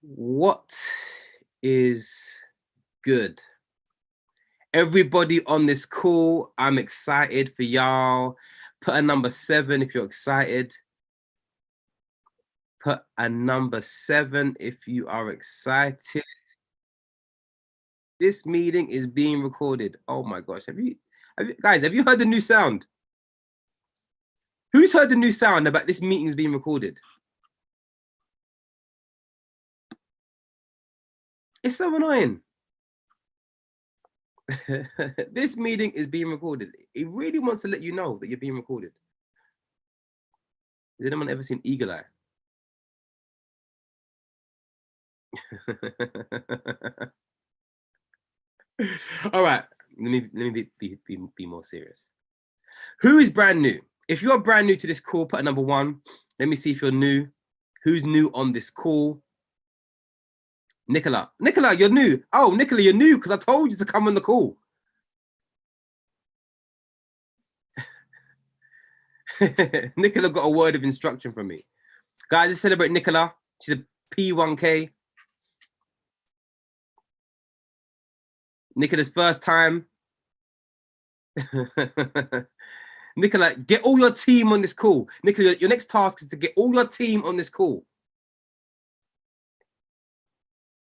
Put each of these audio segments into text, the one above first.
What is good? Everybody on this call, I'm excited for y'all. Put a number 7 if you're excited. Put a number 7 if you are excited. This meeting is being recorded. Oh my gosh. Have you heard the new sound? Who's heard the new sound about this meeting is being recorded? It's so annoying. This meeting is being recorded. It really wants to let you know that you're being recorded. Has anyone ever seen Eagle Eye? All right, let me be more serious. Who is brand new? If you're brand new to this call, put a number 1. Let me see if you're new. Who's new on this call? Nicola, you're new. Oh, Nicola, you're new because I told you to come on the call. Nicola got a word of instruction from me. Guys, let's celebrate Nicola. She's a P1K. Nicola's first time. Nicola, get all your team on this call. Nicola, your next task is to get all your team on this call.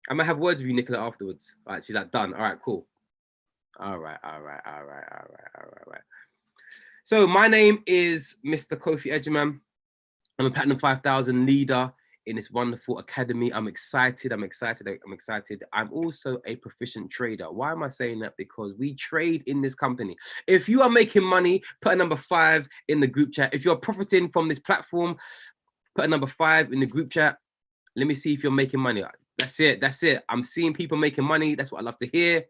I might have words with you, Nicola, afterwards. All right, she's like, done. All right, cool. All right. So my name is Mr. Kofi Edgerman. I'm a Platinum 5000 leader in this wonderful academy. I'm excited. I'm also a proficient trader. Why am I saying that? Because we trade in this company. If you are making money, put a number 5 in the group chat. If you're profiting from this platform, put a number 5 in the group chat. Let me see if you're making money. That's it. I'm seeing people making money. That's what I love to hear.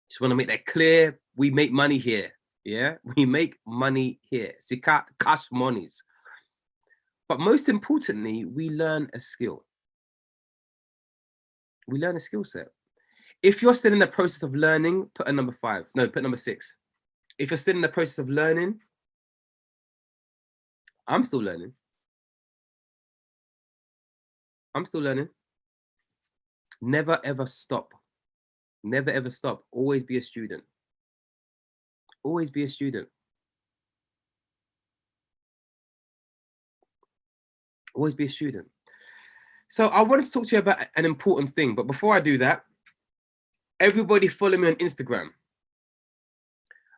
Just want to make that clear. We make money here. Yeah, we make money here. Sika cash monies. But most importantly, we learn a skill. We learn a skill set. If you're still in the process of learning, put a number 5. No, put number 6. If you're still in the process of learning, I'm still learning. Never ever stop. Never ever stop. Always be a student. Always be a student. Always be a student. So I wanted to talk to you about an important thing, but before I do that, everybody follow me on Instagram.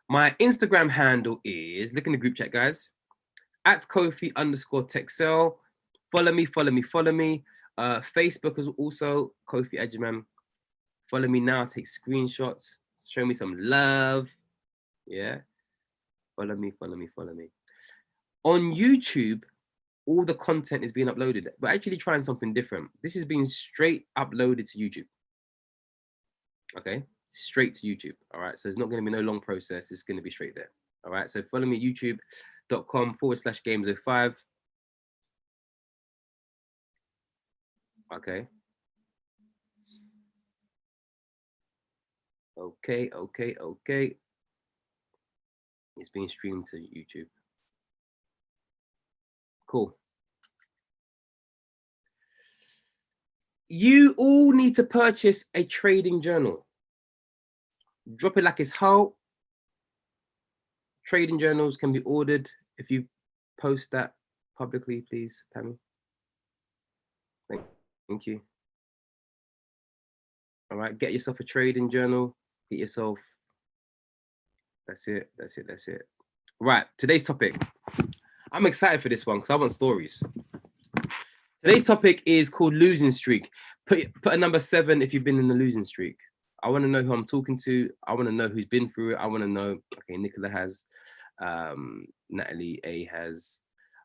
My Instagram handle is, look in the group chat, guys, @Kofi_Texel. Follow me. Facebook is also Kofi Edgerman. Follow me now, take screenshots, show me some love. Yeah. Follow me. On YouTube, all the content is being uploaded. We're actually trying something different. This is being straight uploaded to YouTube. Okay, straight to YouTube. All right, so it's not going to be no long process. It's going to be straight there. All right, so follow me, youtube.com/games05. Okay. Okay. It's being streamed to YouTube. Cool. You all need to purchase a trading journal. Drop it like it's hot. Trading journals can be ordered. If you post that publicly, please, Tammy. Thank you. All right, get yourself a trading journal. Get yourself. That's it. Right, today's topic. I'm excited for this one because I want stories. Today's topic is called losing streak. Put a number 7 if you've been in the losing streak. I want to know who I'm talking to. I want to know who's been through it. I want to know, okay, Nicola has, Natalie A has.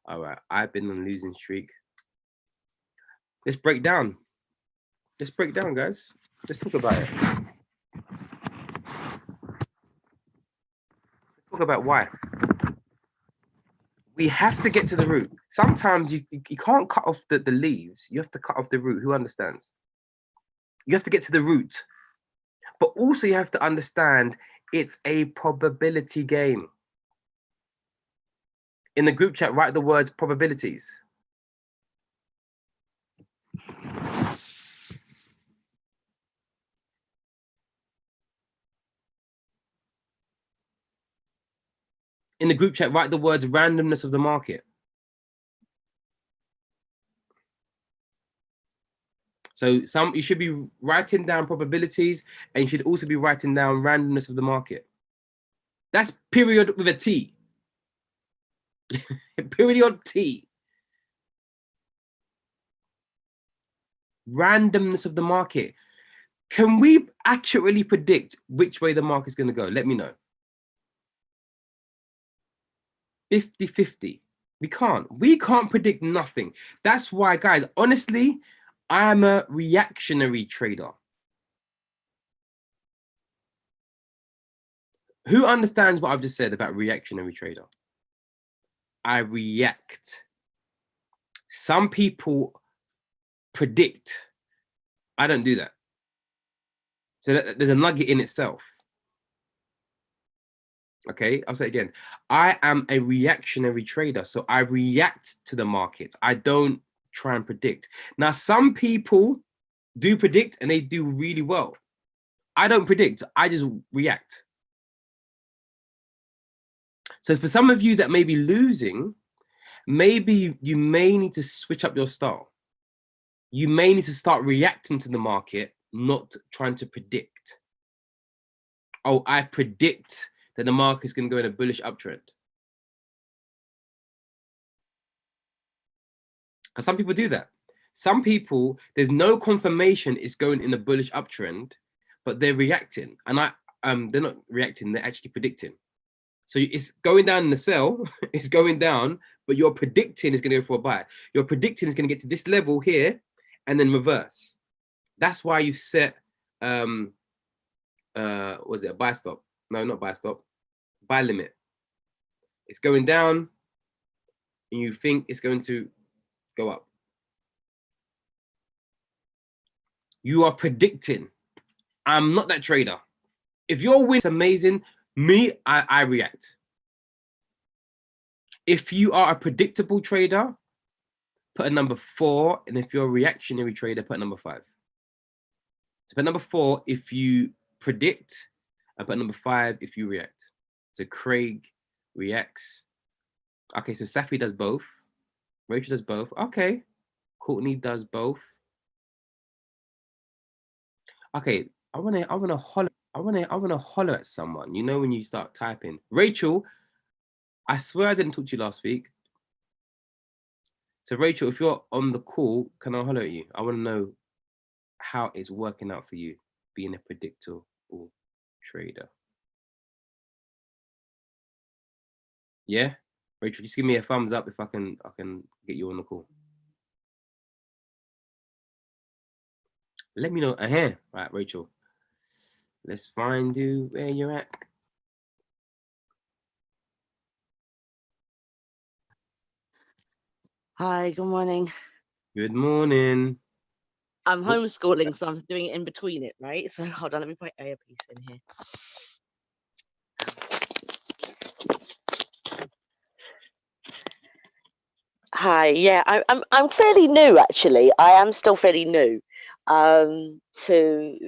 All right, I've been on a losing streak. Let's break down, guys. Let's talk about it. Let's talk about why. We have to get to the root. Sometimes you can't cut off the leaves. You have to cut off the root. Who understands? You have to get to the root. But also you have to understand it's a probability game. In the group chat, write the words probabilities. In the group chat, write the words randomness of the market. So you should be writing down probabilities, and you should also be writing down randomness of the market. That's period with a T. Period T. Randomness of the market. Can we accurately predict which way the market is going to go? Let me know. 50-50. We can't predict nothing. That's why, guys, honestly, I'm a reactionary trader. Who understands what I've just said about reactionary trader? I react. Some people predict. I don't do that. So there's a nugget in itself. Okay, I'll say it again. I am a reactionary trader, so I react to the market. I don't try and predict. Now, some people do predict and they do really well. I don't predict, I just react. So for some of you that may be losing, maybe you may need to switch up your style. You may need to start reacting to the market, not trying to predict. Oh, I predict that the market is going to go in a bullish uptrend. And some people do that. Some people, there's no confirmation it's going in a bullish uptrend, but they're reacting. And they're not reacting, they're actually predicting. So it's going down in the sell, it's going down, but you're predicting it's going to go for a buy. You're predicting it's going to get to this level here and then reverse. That's why you set, was it a buy stop? No, not buy stop, buy limit. It's going down and you think it's going to go up. You are predicting. I'm not that trader. If your win is amazing, me, I react. If you are a predictable trader, put a number 4. And if you're a reactionary trader, put a number 5. So put number 4 if you predict, and put number 5 if you react. So Craig reacts. Okay, so Safi does both. Rachel does both. Okay. Courtney does both. Okay, I wanna holler at someone. You know when you start typing. Rachel, I swear I didn't talk to you last week. So Rachel, if you're on the call, can I holler at you? I want to know how it's working out for you being a predictable trader. Yeah, Rachel, just give me a thumbs up if I can get you on the call. Let me know. Right, Rachel. Let's find you where you're at. Hi, good morning. Good morning. I'm homeschooling, so I'm doing it in between it, right? So hold on, let me put earpiece in here. Hi, yeah, I'm fairly new actually. I am still fairly new to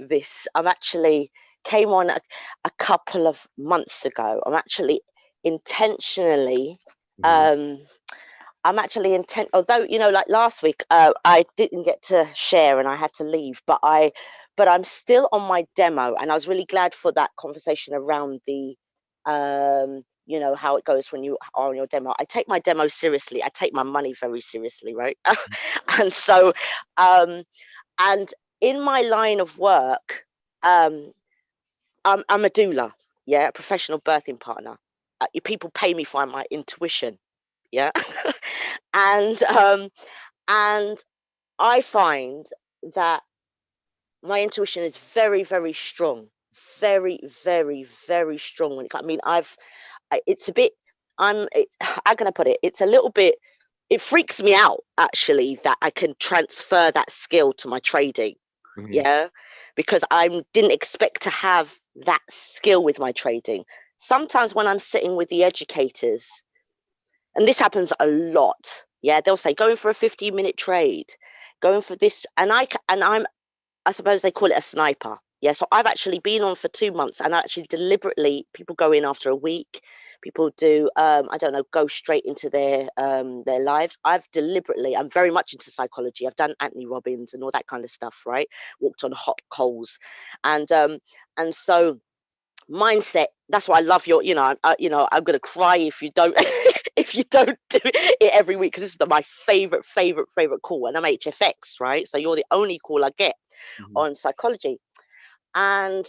this. I'm actually came on a couple of months ago. I'm actually intentionally although like last week I didn't get to share and I had to leave, but I'm still on my demo, and I was really glad for that conversation around the how it goes when you are on your demo. I take my demo seriously. I take my money very seriously, right? And so and in my line of work, I'm a doula, yeah, a professional birthing partner. People pay me for my intuition, yeah. and I find that my intuition is very, very strong, very, very, very strong. It's a bit, how can I put it? It's a little bit, it freaks me out actually that I can transfer that skill to my trading. Yeah, because I didn't expect to have that skill with my trading. Sometimes when I'm sitting with the educators, and this happens a lot, yeah, they'll say going for a 15-minute trade, going for this, and I suppose they call it a sniper. Yeah, so I've actually been on for 2 months, and actually deliberately people go in after a week, People do, I don't know, go straight into their lives. I'm very much into psychology. I've done Anthony Robbins and all that kind of stuff, right? Walked on hot coals, and so mindset. That's why I love your, I'm gonna cry if you don't if you don't do it every week, because this is my favorite call, and I'm HFX, right? So you're the only call I get Mhm. on psychology, and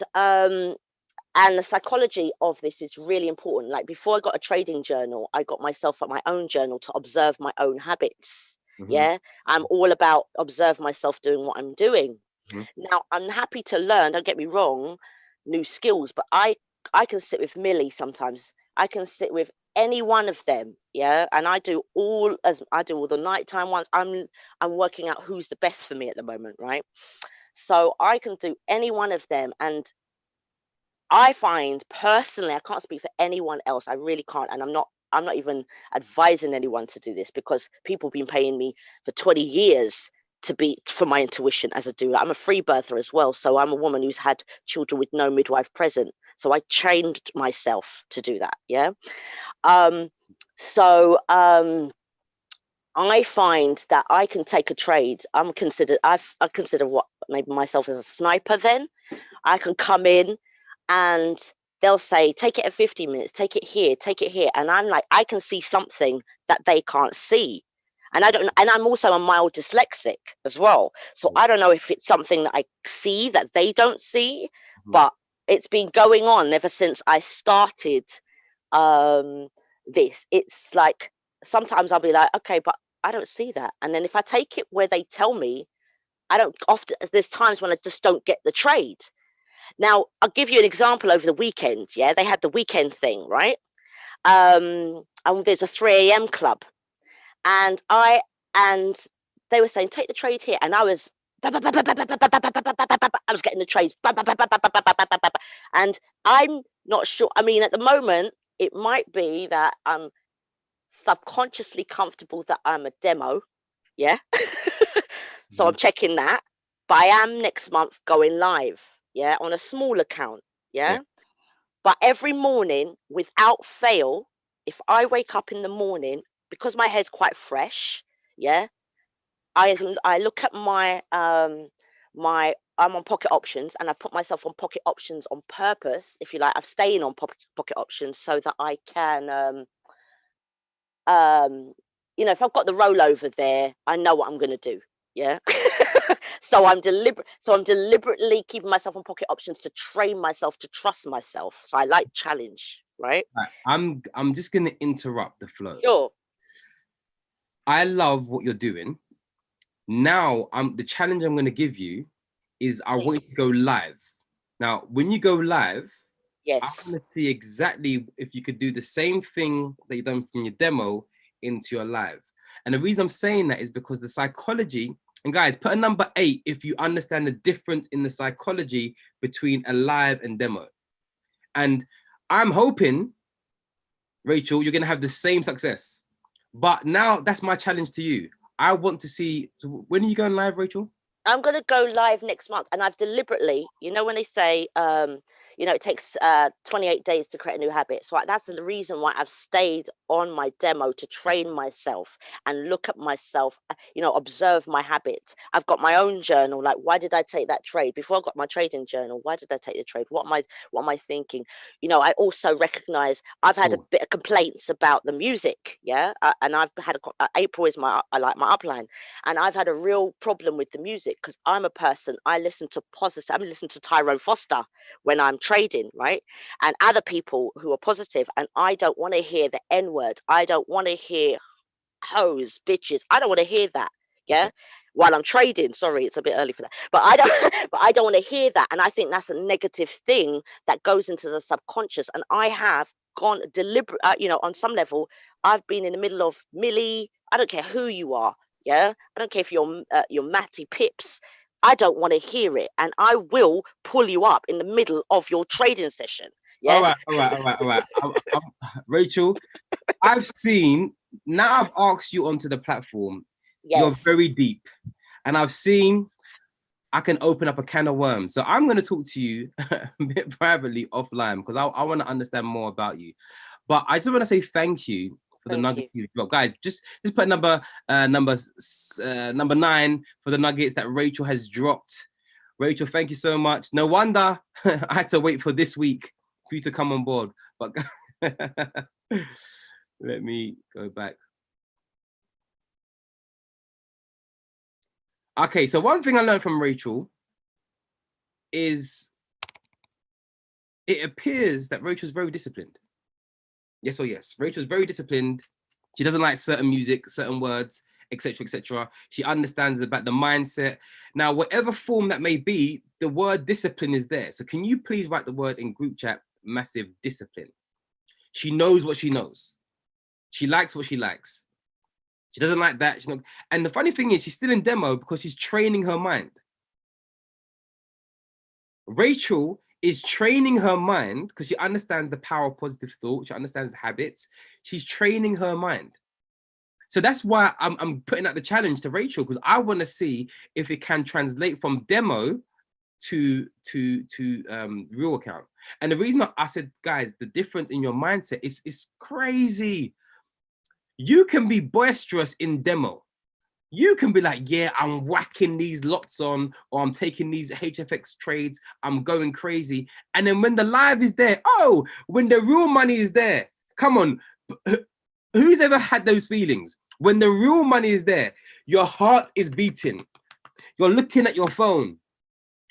the psychology of this is really important. Like, before I got a trading journal, I got myself at my own journal to observe my own habits. Mhm. Yeah, I'm all about observe myself doing what I'm doing. Mhm. Now, I'm happy to learn, don't get me wrong, new skills, but I can sit with Millie sometimes. I can sit with any one of them, yeah, and I do all the nighttime ones. I'm working out who's the best for me at the moment, right? So I can do any one of them, and I find personally, I can't speak for anyone else. I really can't, and I'm not even advising anyone to do this, because people have been paying me for 20 years to be for my intuition as a doula. I'm a free birther as well, so I'm a woman who's had children with no midwife present. So I trained myself to do that. Yeah. Um. So I find that I can take a trade. I consider what maybe myself as a sniper. Then I can come in, and they'll say, take it at 15 minutes, take it here, take it here. And I'm like, I can see something that they can't see. And I don't, and I'm also a mild dyslexic as well. So I don't know if it's something that I see that they don't see, Mhm. but it's been going on ever since I started um, this. It's like, sometimes I'll be like, okay, but I don't see that. And then if I take it where they tell me, I don't often, there's times when I just don't get the trade. Now, I'll give you an example over the weekend. Yeah, they had the weekend thing, right? And there's a 3 a.m. club, and and they were saying, take the trade here, and I was I was getting the trades, and I'm not sure. I mean, at the moment, it might be that I'm subconsciously comfortable that I'm a demo. Yeah. So I'm Mhm. checking that. But I am next month going live, yeah, on a small account, Yeah. yeah. But every morning, without fail, if I wake up in the morning, because my hair's quite fresh, yeah, I look at my I'm on pocket options, and I put myself on pocket options on purpose, if you like. I'm staying on pocket options so that I can um if I've got the rollover there, I know what I'm going to do. Yeah. So I'm deliberately keeping myself on pocket options to train myself to trust myself. So I like challenge, right? Right. I'm just gonna interrupt the flow. Sure. I love what you're doing. Now, the challenge I'm gonna give you is I want Please. you to go live. Now, when you go live, I Yes. want to see exactly if you could do the same thing that you've done from your demo into your live. And the reason I'm saying that is because the psychology, and guys, put a number 8 if you understand the difference in the psychology between a live and demo. And I'm hoping, Rachel, you're going to have the same success. But now that's my challenge to you. I want to see, so when are you going live, Rachel? I'm going to go live next month, and I've deliberately, when they say, it takes 28 days to create a new habit. So that's the reason why I've stayed on my demo, to train myself and look at myself, observe my habits. I've got my own journal. Like, why did I take that trade? Before I got my trading journal, why did I take the trade? What am I thinking? I also recognize I've had a Cool. bit of complaints about the music. Yeah. And I've had April is I like my upline. And I've had a real problem with the music, because I'm a person, I listen to positive. I listen to Tyrone Foster when I'm trading, right? And other people who are positive, and I don't want to hear the N word. I don't want to hear hoes, bitches. I don't want to hear that. Yeah. Okay. While I'm trading, sorry, it's a bit early for that, but I don't, but I don't want to hear that. And I think that's a negative thing that goes into the subconscious. And I have gone deliberate, on some level, I've been in the middle of Millie. I don't care who you are. Yeah. I don't care if you're Matty Pips. I don't want to hear it. And I will pull you up in the middle of your trading session. All Yeah. right, all right, all right, all right. Rachel, I've seen, now I've asked you onto the platform, you're Yes. very deep. And I've seen I can open up a can of worms. So I'm going to talk to you a bit privately offline, because I want to understand more about you. But I just want to say thank you for the Thank nuggets you. you've got, guys. Just put number 9 for the nuggets that Rachel has dropped. Rachel, thank you so much. No wonder I had to wait for this week for you to come on board. But let me go back. Okay, so one thing I learned from Rachel is it appears that Rachel's very disciplined. Yes or yes. Rachel's very disciplined. She doesn't like certain music, certain words, etc., etc. She understands about the mindset. Now, whatever form that may be, the word discipline is there. So can you please write the word in group chat, massive discipline? She knows what she knows. She likes what she likes. She doesn't like that. She's not. And the funny thing is, she's still in demo because she's training her mind. Rachel is training her mind because she understands the power of positive thought. She understands the habits. She's training her mind. So that's why I'm putting out the challenge to Rachel, because I want to see if it can translate from demo to real account. And the reason I said, guys, the difference in your mindset is crazy. You can be boisterous in demo. You can be like, yeah, I'm whacking these lots on, or I'm taking these HFX trades, I'm going crazy. And then when the live is there, oh, when the real money is there, come on. Who's ever had those feelings? When the real money is there, your heart is beating. You're looking at your phone.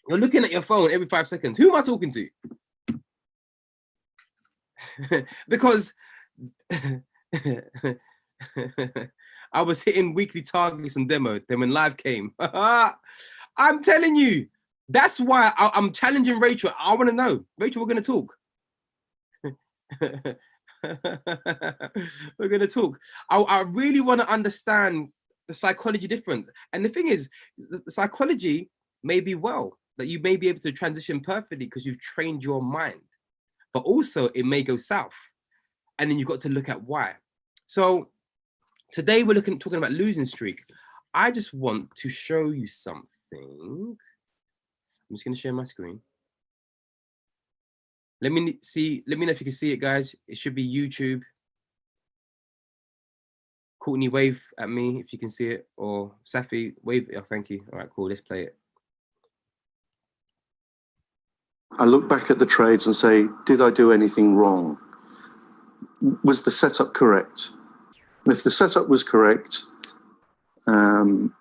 You're looking at your phone every 5 seconds. Who am I talking to? Because I was hitting weekly targets on demo. Then when live came, I'm telling you, that's why I'm challenging Rachel. I want to know, Rachel, we're going to talk. We're going to talk. I really want to understand the psychology difference. And the thing is, the psychology may be well, that you may be able to transition perfectly because you've trained your mind, but also it may go south. And then you've got to look at why. So today we're talking about losing streak. I just want to show you something. I'm just going to share my screen. Let me know if you can see it, guys. It should be YouTube. Courtney, wave at me if you can see it, or Safi, wave. Oh, thank you. All right, cool. Let's play it. I look back at the trades and say, did I do anything wrong? Was the setup correct? And if the setup was correct, then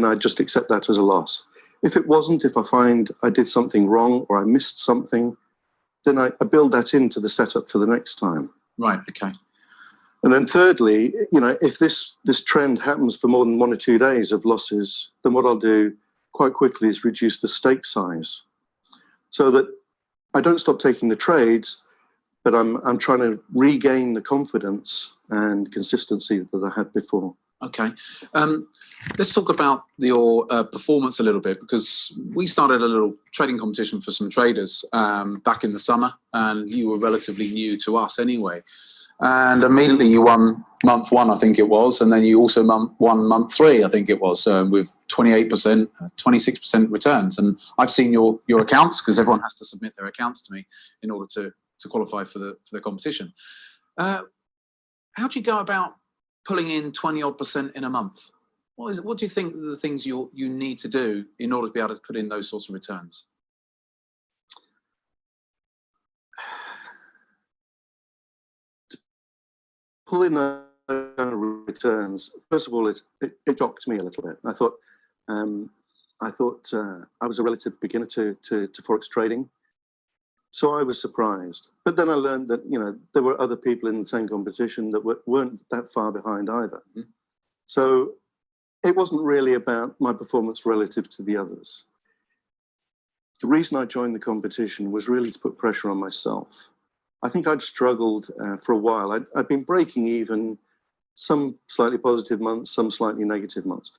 I just accept that as a loss. If it wasn't, if I find I did something wrong or I missed something, then I build that into the setup for the next time. Right, okay. And then thirdly, if this trend happens for more than 1 or 2 days of losses, then what I'll do quite quickly is reduce the stake size so that I don't stop taking the trades, but I'm trying to regain the confidence and consistency that I had before. Okay. Let's talk about your performance a little bit, because we started a little trading competition for some traders back in the summer, and you were relatively new to us anyway. And immediately you won month 1, I think it was, and then you also won month 3, I think it was, with 28%, 26% returns. And I've seen your accounts, because everyone has to submit their accounts to me in order to qualify for the competition. How do you go about pulling in 20-odd% in a month? What do you think are the things you need to do in order to be able to put in those sorts of returns? Pulling the returns, first of all, it shocked me a little bit. I thought I was a relative beginner to forex trading, so I was surprised. But then I learned that there were other people in the same competition that weren't that far behind either. Mm-hmm. So it wasn't really about my performance relative to the others. The reason I joined the competition was really to put pressure on myself. I think I'd struggled for a while. I'd been breaking even, some slightly positive months, some slightly negative months.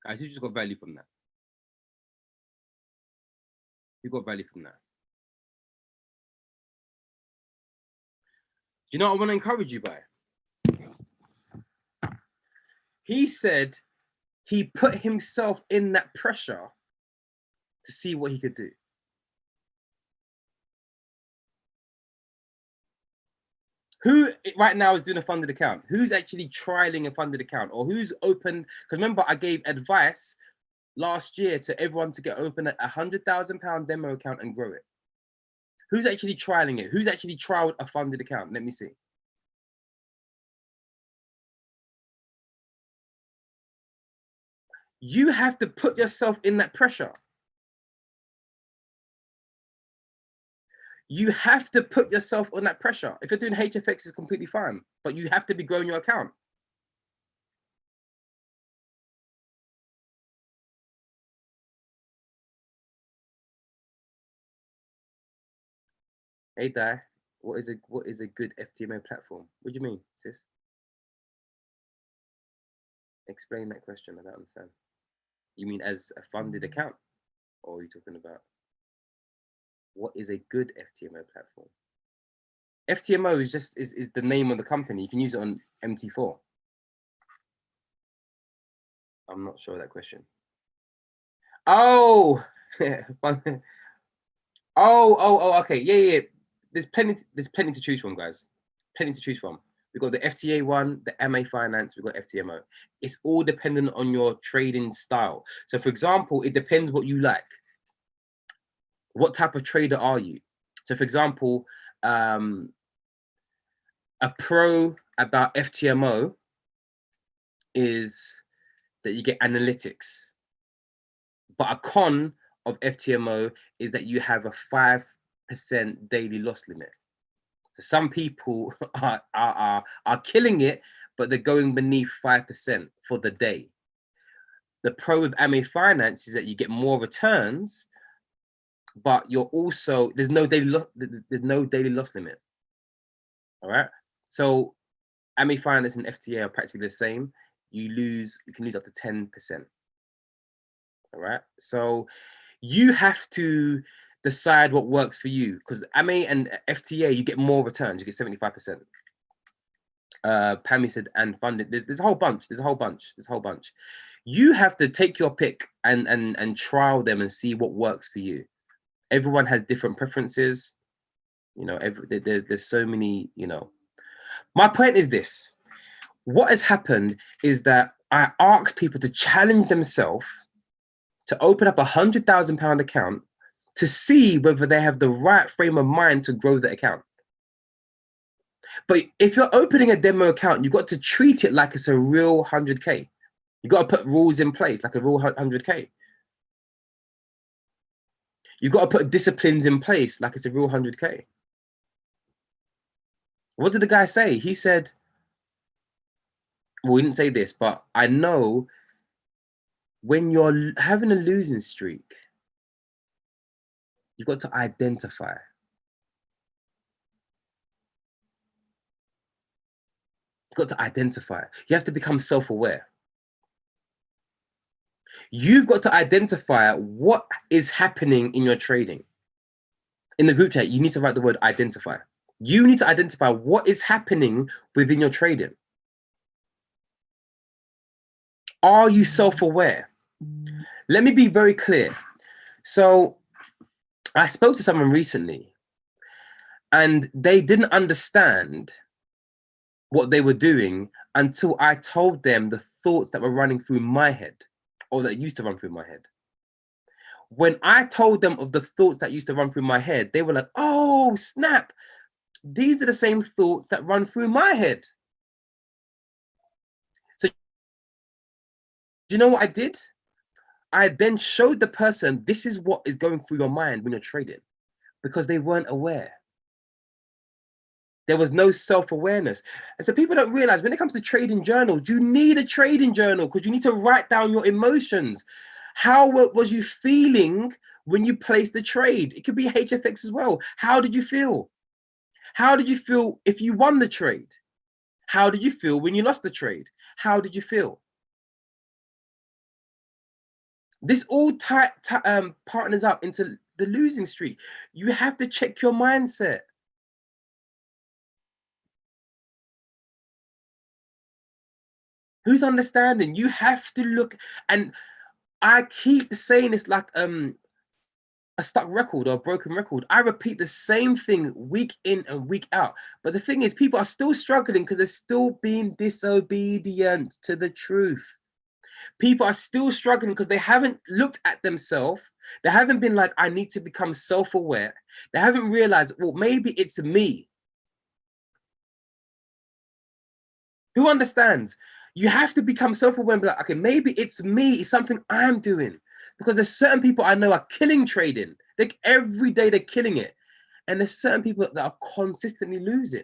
Guys, you just got value from that. You got value from that. You know what I want to encourage you by? He said he put himself in that pressure to see what he could do. Who right now is doing a funded account? Who's actually trialing a funded account, or who's opened? Because remember, I gave advice last year to everyone to get open a £100,000 demo account and grow it. Who's actually trialing it? Who's actually trialed a funded account? Let me see. You have to put yourself in that pressure. You have to put yourself on that pressure. If you're doing HFX, it's completely fine, but you have to be growing your account. Hey, Di, what is a good FTMO platform? What do you mean, sis? Explain that question. I don't understand. You mean as a funded account, or are you talking about what is a good FTMO platform? FTMO is just is the name of the company. You can use it on MT4. I'm not sure of that question. Oh, oh, okay, yeah. There's plenty to choose from, guys. Plenty to choose from. We've got the FTA one, the MA Finance, we've got FTMO. It's all dependent on your trading style. So for example, it depends what you like. What type of trader are you? So for example, a pro about FTMO is that you get analytics. But a con of FTMO is that you have a 5% daily loss limit. So some people are killing it, but they're going beneath 5% for the day. The pro with MA Finance is that you get more returns, but you're also there's no daily loss limit. All right. So MA Finance and FTA are practically the same. You can lose up to 10%. All right. So you have to decide what works for you, because MA and FTA, you get more returns. You get 75%. Pammy said, and funded. There's a whole bunch. There's a whole bunch. You have to take your pick and trial them and see what works for you. Everyone has different preferences. You know, there's so many, you know. My point is this. What has happened is that I asked people to challenge themselves to open up £100,000 account to see whether they have the right frame of mind to grow the account. But if you're opening a demo account, you've got to treat it like it's a real 100K. You've got to put rules in place like a real 100K. You've got to put disciplines in place like it's a real 100K. What did the guy say? He said, well, he didn't say this, but I know when you're having a losing streak, you've got to identify. You've got to identify. You have to become self-aware. You've got to identify what is happening in your trading. In the group chat, you need to write the word identify. You need to identify what is happening within your trading. Are you self-aware? Let me be very clear. So I spoke to someone recently and they didn't understand what they were doing until I told them the thoughts that were running through my head, or that used to run through my head. When I told them of the thoughts that used to run through my head, they were like, oh, snap. These are the same thoughts that run through my head. So, do you know what I did? I then showed the person, this is what is going through your mind when you're trading, because they weren't aware. There was no self-awareness. And so people don't realize when it comes to trading journals, you need a trading journal because you need to write down your emotions. How was you feeling when you placed the trade? It could be HFX as well. How did you feel? How did you feel if you won the trade? How did you feel when you lost the trade? How did you feel? This all partners up into the losing streak. You have to check your mindset. Who's understanding? You have to look, and I keep saying it's like a stuck record or a broken record. I repeat the same thing week in and week out. But the thing is, people are still struggling because they're still being disobedient to the truth. People are still struggling because they haven't looked at themselves. They haven't been like, I need to become self-aware. They haven't realized, well, maybe it's me. Who understands? You have to become self-aware and be like, okay, maybe it's me. It's something I'm doing. Because there's certain people I know are killing trading. Like every day they're killing it. And there's certain people that are consistently losing.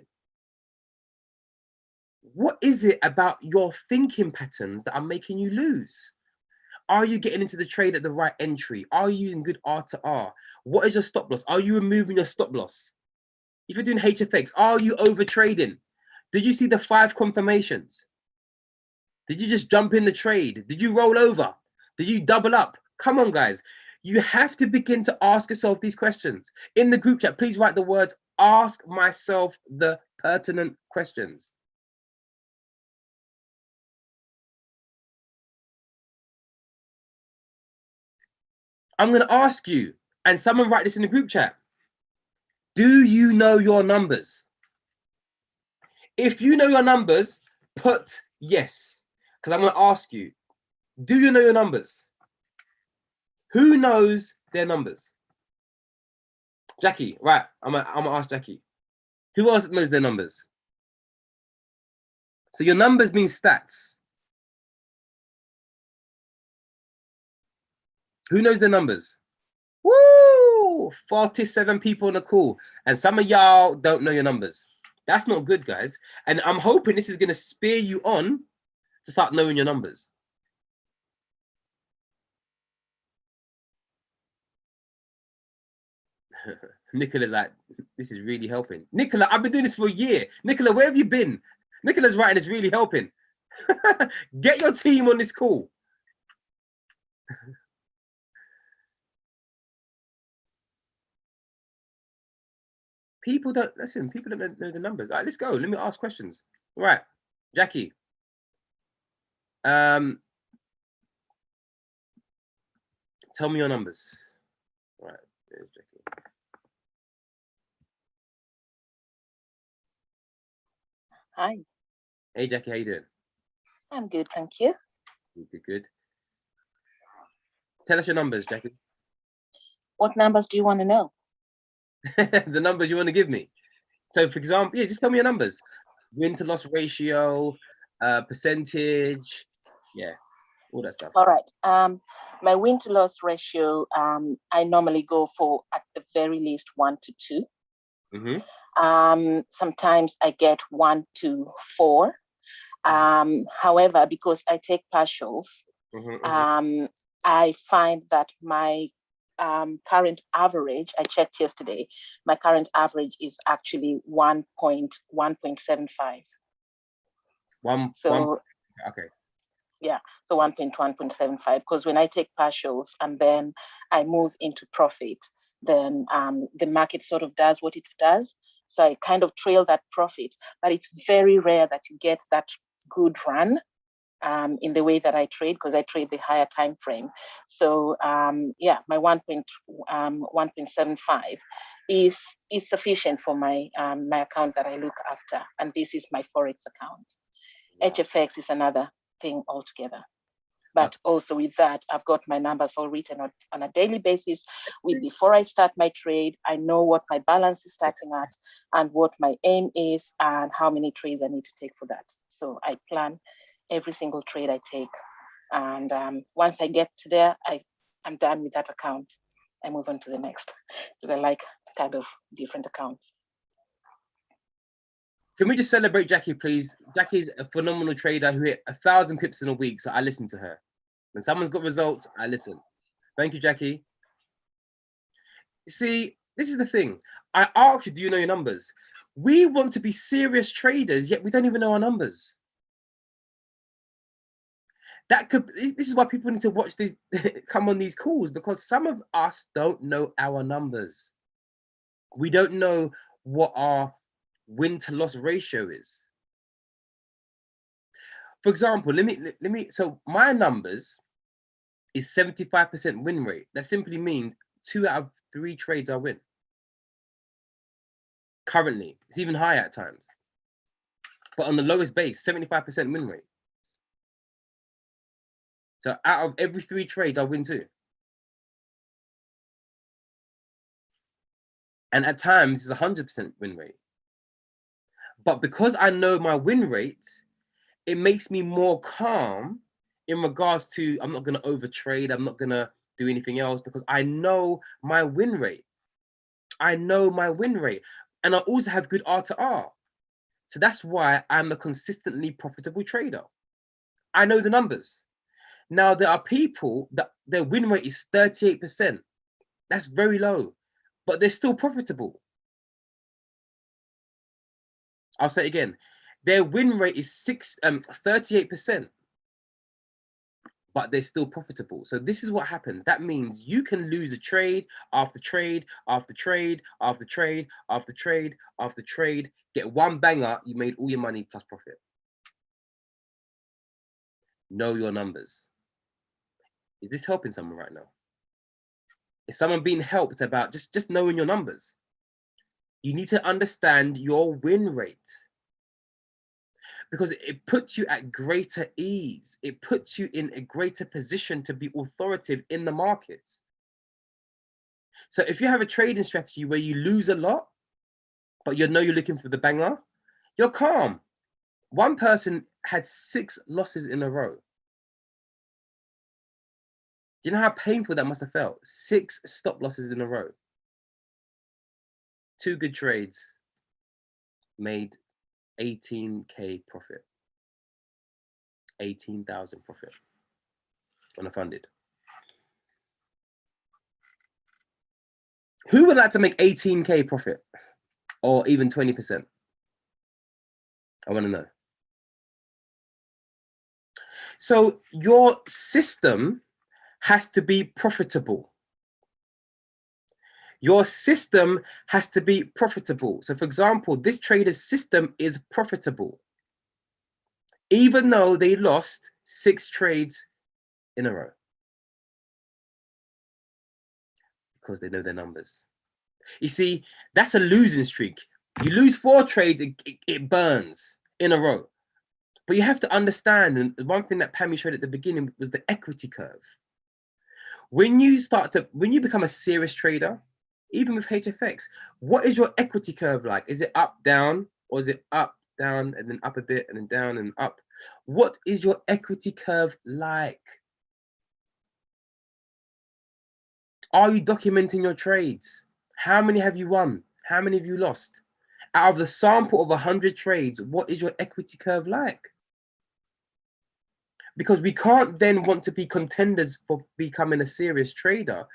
What is it about your thinking patterns that are making you lose? Are you getting into the trade at the right entry? Are you using good R to R? What is your stop loss? Are you removing your stop loss? If you're doing HFX, are you over trading? Did you see the 5 confirmations? Did you just jump in the trade? Did you roll over? Did you double up? Come on, guys. You have to begin to ask yourself these questions. In the group chat, please write the words, ask myself the pertinent questions. I'm going to ask you, and someone write this in the group chat. Do you know your numbers? If you know your numbers, put yes. Because I'm going to ask you, do you know your numbers? Who knows their numbers? Jackie, right. I'm gonna ask Jackie. Who else knows their numbers? So your numbers mean stats. Who knows their numbers? Woo! 47 people on the call. And some of y'all don't know your numbers. That's not good, guys. And I'm hoping this is going to spur you on to start knowing your numbers. Nicola's like, this is really helping. Nicola, I've been doing this for a year. Nicola, where have you been? Nicola's writing is really helping. Get your team on this call. People don't listen. People don't know the numbers. All right, let's go. Let me ask questions. All right, Jackie. Tell me your numbers. All right, there's Jackie. Hi. Hey, Jackie, how you doing? I'm good, thank you. Good, good. Tell us your numbers, Jackie. What numbers do you want to know? The numbers you want to give me. So, for example, yeah, just tell me your numbers. Win to loss ratio, percentage, yeah, all that stuff. All right. My win to loss ratio, I normally go for at the very least 1 to 2. Sometimes I get 1 to 4. However, because I take partials, I find that my current average, I checked yesterday, my current average is actually 1.75. Okay. Yeah, so 1.75, because when I take partials and then I move into profit, then the market sort of does what it does. So I kind of trail that profit, but it's very rare that you get that good run in the way that I trade, because I trade the higher time frame. So yeah, my 1.75 is sufficient for my my account that I look after, and this is my Forex account. HFX is another thing altogether. But also with that, I've got my numbers all written on a daily basis. Before I start my trade, I know what my balance is starting at and what my aim is and how many trades I need to take for that. So I plan every single trade I take. And once I get to there, I'm done with that account. I move on to the next, because I like kind of different accounts. Can we just celebrate Jackie, please? Jackie's a phenomenal trader who hit 1,000 pips in a week, so I listen to her. When someone's got results, I listen. Thank you, Jackie. See, this is the thing. I asked you, do you know your numbers? We want to be serious traders, yet we don't even know our numbers. This is why people need to watch these, come on these calls, because some of us don't know our numbers. We don't know what our win to loss ratio is. For example, so my numbers is 75% win rate. That simply means 2 out of 3 trades I win. Currently, it's even higher at times. But on the lowest base, 75% win rate. So out of every 3 trades, I win 2. And at times, it's 100% win rate. But because I know my win rate, it makes me more calm in regards to, I'm not going to overtrade. I'm not going to do anything else because I know my win rate. I know my win rate. And I also have good R to R. So that's why I'm a consistently profitable trader. I know the numbers. Now, there are people that their win rate is 38%. That's very low, but they're still profitable. I'll say it again. Their win rate is 38%, but they're still profitable. So this is what happens. That means you can lose a trade after trade, after trade, after trade, after trade, after trade, get one banger, you made all your money plus profit. Know your numbers. Is this helping someone right now? Is someone being helped about just knowing your numbers? You need to understand your win rate because it puts you at greater ease. It puts you in a greater position to be authoritative in the markets. So if you have a trading strategy where you lose a lot, but you know you're looking for the banger, you're calm. One person had 6 losses in a row. Do you know how painful that must have felt? 6 stop losses in a row. 2 good trades, made 18K profit. 18,000 profit when I funded. Who would like to make 18K profit or even 20%? I want to know. So your system has to be profitable. Your system has to be profitable. So for example, this trader's system is profitable, even though they lost 6 trades in a row. Because they know their numbers. You see, that's a losing streak. You lose 4 trades, it burns in a row. But you have to understand, and one thing that Pammy showed at the beginning was the equity curve. When you become a serious trader, even with HFX, what is your equity curve like? Is it up, down, or is it up, down, and then up a bit, and then down and up? What is your equity curve like? Are you documenting your trades? How many have you won? How many have you lost? Out of the sample of 100 trades, what is your equity curve like? Because we can't then want to be contenders for becoming a serious trader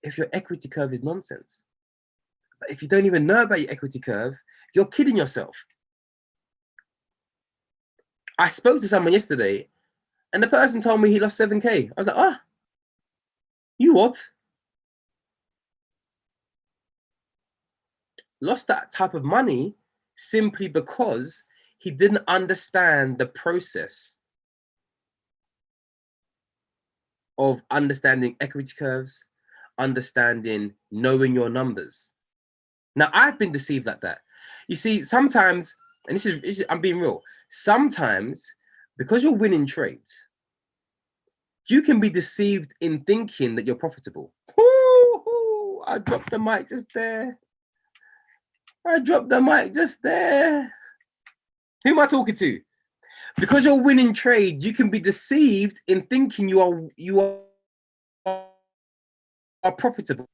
if your equity curve is nonsense. But if you don't even know about your equity curve, you're kidding yourself. I spoke to someone yesterday and the person told me he lost 7K. I was like, ah, you what? Lost that type of money simply because he didn't understand the process of understanding equity curves, understanding knowing your numbers. Now, I've been deceived like that. You see, sometimes, and this is I'm being real, sometimes because you're winning trades, you can be deceived in thinking that you're profitable. Ooh, I dropped the mic just there. I dropped the mic just there. Who am I talking to? Because you're winning trades, you can be deceived in thinking you are profitable.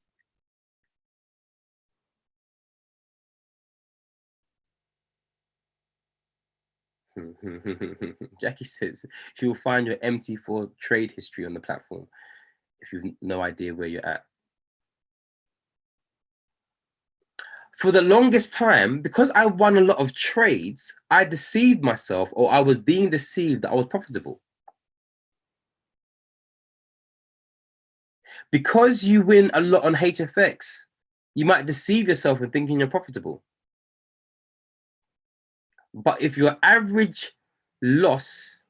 Jackie says you'll find your MT4 trade history on the platform if you've no idea where you're at. For the longest time, because I won a lot of trades, I deceived myself, or I was being deceived that I was profitable. Because you win a lot on HFX, you might deceive yourself in thinking you're profitable. But if your average loss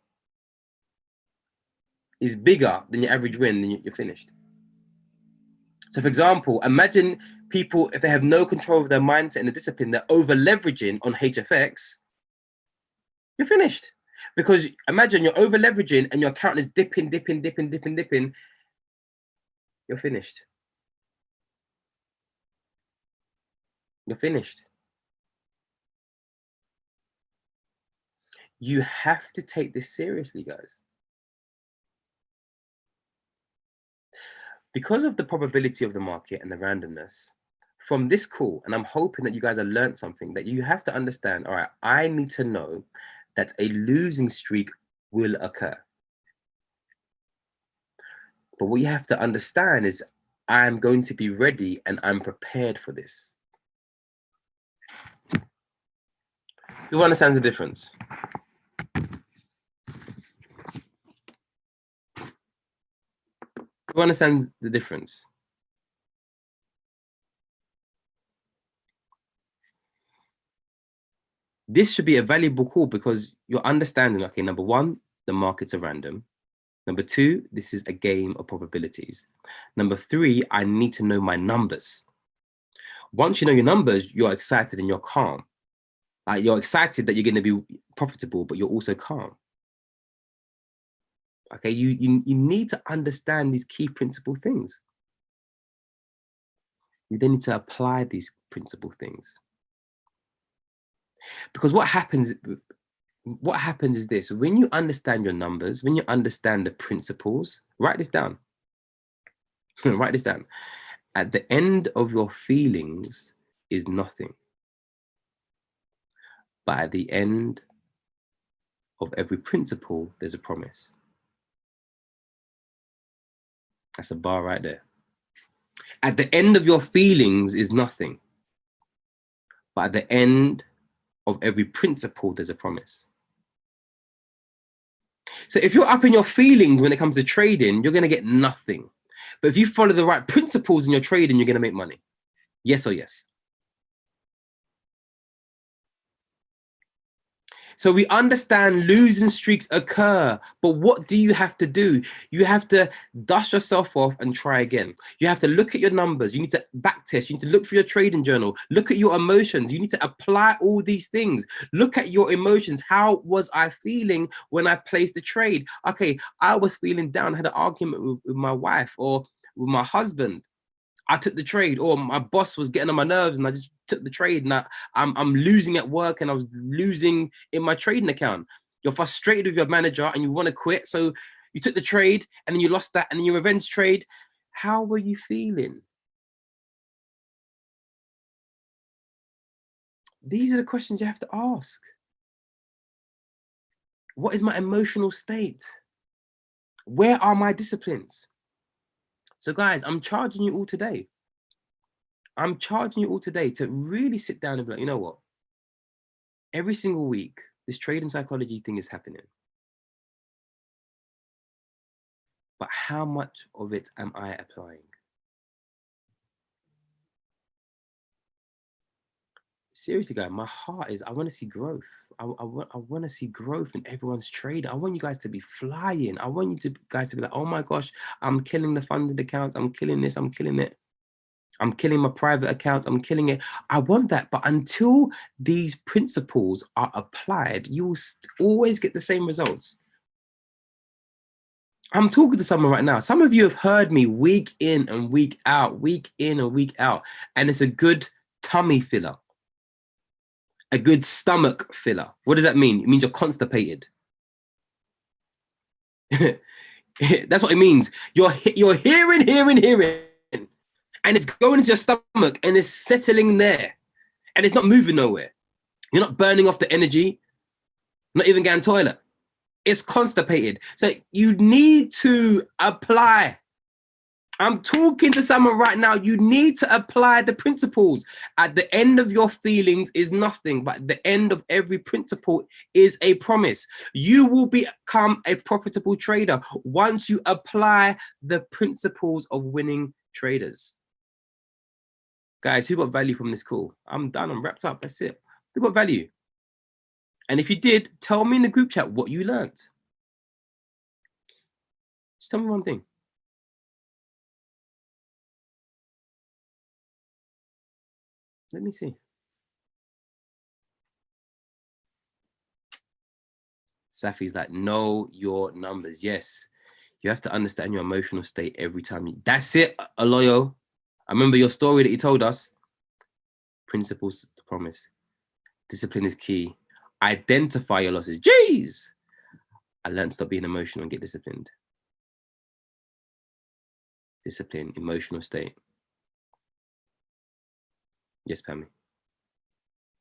is bigger than your average win, then you're finished. So for example, imagine people, if they have no control of their mindset and the discipline, they're over leveraging on HFX, you're finished. Because imagine you're over leveraging and your account is dipping, you're finished. You're finished. You have to take this seriously, guys. Because of the probability of the market and the randomness, from this call, and I'm hoping that you guys have learned something, that you have to understand, all right, I need to know that a losing streak will occur. But what you have to understand is I'm going to be ready and I'm prepared for this. Who understands the difference? Who understands the difference? This should be a valuable call because you're understanding, okay, number one, the markets are random. Number two, this is a game of probabilities. Number three, I need to know my numbers. Once you know your numbers, you're excited and you're calm. You're excited that you're going to be profitable, but you're also calm. Okay, you need to understand these key principle things. You then need to apply these principle things. Because what happens is this: when you understand your numbers, when you understand the principles, write this down. Write this down. At the end of your feelings is nothing. But at the end of every principle, there's a promise. That's a bar right there. At the end of your feelings is nothing. But at the end of every principle, there's a promise. So if you're up in your feelings when it comes to trading, you're going to get nothing. But if you follow the right principles in your trading, you're going to make money. Yes or yes? So we understand losing streaks occur, but what do you have to do? You have to dust yourself off and try again. You have to look at your numbers. You need to back test. You need to look for your trading journal. Look at your emotions. You need to apply all these things. Look at your emotions. How was I feeling when I placed the trade? Okay, I was feeling down. I had an argument with my wife or with my husband. I took the trade, or my boss was getting on my nerves and I just took the trade, and I'm losing at work and I was losing in my trading account. You're frustrated with your manager and you want to quit. So you took the trade and then you lost that and then your revenge trade. How were you feeling? These are the questions you have to ask. What is my emotional state? Where are my disciplines? So guys, I'm charging you all today. I'm charging you all today to really sit down and be like, you know what? Every single week, this trading psychology thing is happening. But how much of it am I applying? Seriously, guys, my heart is, I want to see growth. I want to see growth in everyone's trade. I want you guys to be flying. I want you guys to be like, oh my gosh, I'm killing the funded accounts. I'm killing this. I'm killing it. I'm killing my private accounts. I'm killing it. I want that. But until these principles are applied, you will always get the same results. I'm talking to someone right now. Some of you have heard me week in and week out, and it's a good tummy filler, a good stomach filler. What does that mean? It means you're constipated. That's what it means. You're hearing, and it's going into your stomach and it's settling there, and it's not moving nowhere. You're not burning off the energy, not even getting toilet. It's constipated. So you need to apply. I'm talking to someone right now. You need to apply the principles. At the end of your feelings is nothing, but at the end of every principle is a promise. You will become a profitable trader once you apply the principles of winning traders. Guys, who got value from this call? I'm done. I'm wrapped up. That's it. Who got value? And if you did, tell me in the group chat what you learned. Just tell me one thing. Let me see. Safi's like, know your numbers. Yes. You have to understand your emotional state every time. That's it, Aloyo. I remember your story that you told us. Principles to promise. Discipline is key. Identify your losses. Jeez. I learned to stop being emotional and get disciplined. Discipline, emotional state. Yes, Pammy.